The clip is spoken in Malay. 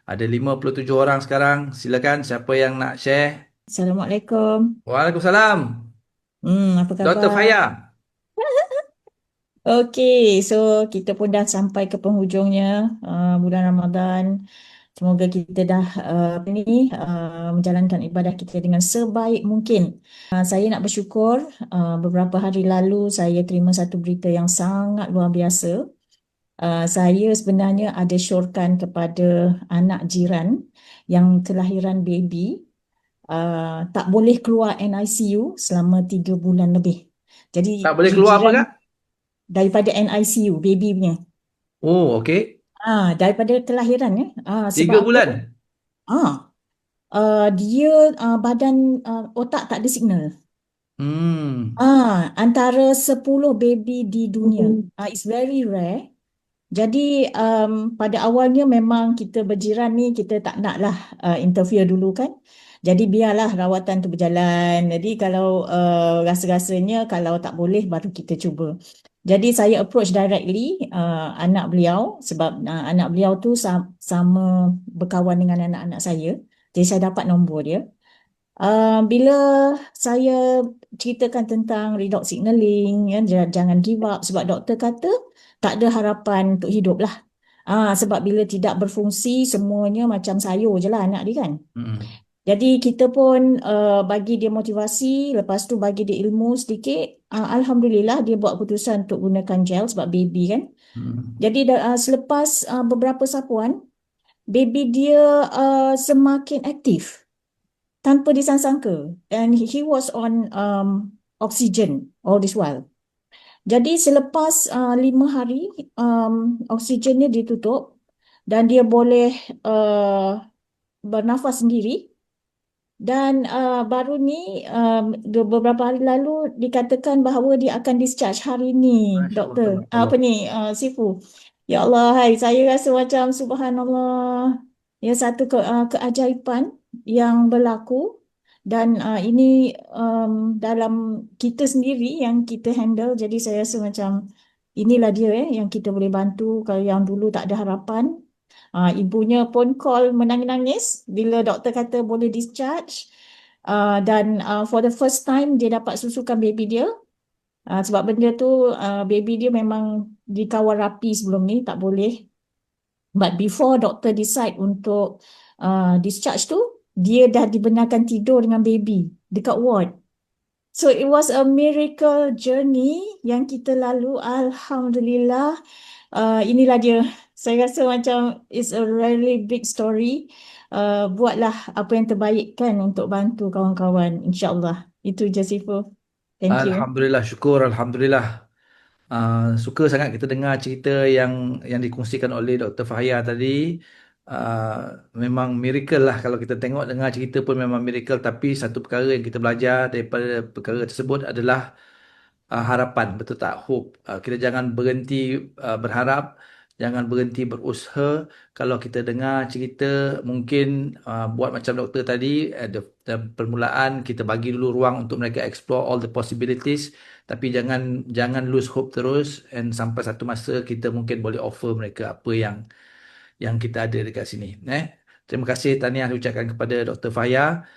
Ada 57 orang sekarang. Silakan siapa yang nak share. Assalamualaikum. Waalaikumsalam. Apa Dr. khabar? Faya. Okey, so kita pun dah sampai ke penghujungnya bulan Ramadan. Semoga kita dah menjalankan ibadah kita dengan sebaik mungkin. Saya nak bersyukur, beberapa hari lalu saya terima satu berita yang sangat luar biasa. Saya sebenarnya ada syorkan kepada anak jiran yang kelahiran baby, tak boleh keluar NICU selama 3 bulan lebih. Jadi Tak boleh keluar apa jiran kak? daripada NICU, baby punya. Oh, okey. Daripada kelahiran ya. Sebab Tiga apa? bulan. Ah, dia badan otak tak ada signal. Hmm. Antara 10 baby di dunia. It's very rare. Jadi pada awalnya memang kita berjiran ni kita tak naklah interfere dulu kan. Jadi biarlah rawatan tu berjalan. Jadi kalau rasa-rasanya kalau tak boleh baru kita cuba. Jadi saya approach directly anak beliau sebab anak beliau tu sama berkawan dengan anak-anak saya. Jadi saya dapat nombor dia. Bila saya ceritakan tentang redox signaling, ya, jangan give up sebab doktor kata tak ada harapan untuk hidup lah. Sebab bila tidak berfungsi semuanya macam sayur je lah anak dia kan. Hmm. Jadi kita pun bagi dia motivasi, lepas tu bagi dia ilmu sedikit. Alhamdulillah dia buat keputusan untuk gunakan gel sebab baby kan. Hmm. Jadi selepas beberapa sapuan, baby dia semakin aktif tanpa disangka. And he was on oxygen all this while. Jadi selepas 5 hari oksigennya ditutup dan dia boleh uh, bernafas sendiri dan baru ni beberapa hari lalu dikatakan bahawa dia akan discharge hari ni, Masya Allah, doktor. tabarakallah. Apa ni, Sifu? Ya Allah, hai, saya rasa macam subhanallah. Ya, satu keajaiban yang berlaku dan ini dalam kita sendiri yang kita handle. Jadi saya rasa macam inilah dia yang kita boleh bantu kalau yang dulu tak ada harapan. Ibunya pun call menangis-nangis bila doktor kata boleh discharge. Dan for the first time dia dapat susukan baby dia. Sebab benda tu baby dia memang dikawal rapi sebelum ni tak boleh. But before doktor decide untuk discharge tu, dia dah dibenarkan tidur dengan baby dekat ward. So it was a miracle journey yang kita lalu. Alhamdulillah. Inilah dia. Saya rasa macam it's a really big story. Buatlah apa yang terbaik kan untuk bantu kawan-kawan. InsyaAllah. Itu je Sifu. Thank you. Alhamdulillah, syukur. Alhamdulillah. Suka sangat kita dengar cerita yang dikongsikan oleh Dr. Fahaya tadi. Memang miracle lah kalau kita tengok dengar cerita pun memang miracle, tapi satu perkara yang kita belajar daripada perkara tersebut adalah harapan, betul tak? Hope. Kita jangan berhenti berharap, jangan berhenti berusaha. Kalau kita dengar cerita, mungkin buat macam doktor tadi, the permulaan kita bagi dulu ruang untuk mereka explore all the possibilities, tapi jangan jangan lose hope terus, and sampai satu masa kita mungkin boleh offer mereka apa yang kita ada dekat sini. Terima kasih tahniah ucapkan kepada Dr. Faya.